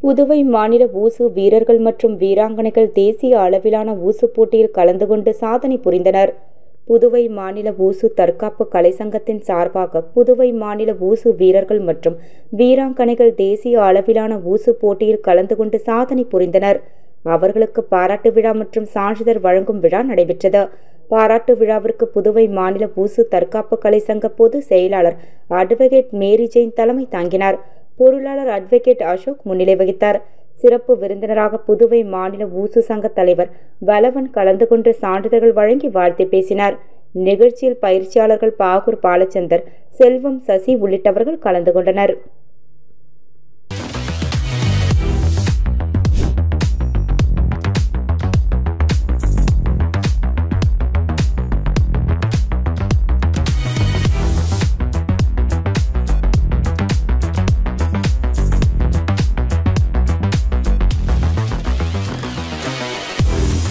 புதுவை மாநில ஊசு வீரர்கள் மற்றும் வீராங்கனைகள் தேசிய அளவிலான ஊசு போட்டியில் கலந்து கொண்டு சாதனை புரிந்தனர். புதுவை மாநில ஊசு தற்காப்பு கலை சங்கத்தின் சார்பாக புதுவை மாநில ஊசு வீரர்கள் மற்றும் வீராங்கனைகள் தேசிய அளவிலான ஊசு போட்டியில் கலந்து கொண்டு சாதனை புரிந்தனர். அவர்களுக்கு பாராட்டு விழா மற்றும் சான்றிதழ் வழங்கும் விழா நடைபெற்றது. பாராட்டு விழாவிற்கு புதுவை மாநில ஊசு தற்காப்பு கலை சங்க பொதுச் செயலாளர் அட்வொகேட் மேரி ஜெயின் தலைமை தாங்கினார். பொருளாளர் அட்வொகேட் அசோக் முன்னிலை வகித்தார். சிறப்பு விருந்தினராக புதுவை மாநில ஊசு சங்க தலைவர் பலவன் கலந்து கொண்டு சான்றிதழ்கள் வழங்கி வாழ்த்து பேசினார். நிகழ்ச்சியில் பயிற்சியாளர்கள் பாகூர் பாலச்சந்தர், செல்வம், சசி உள்ளிட்டவர்கள் கலந்து கொண்டனர்.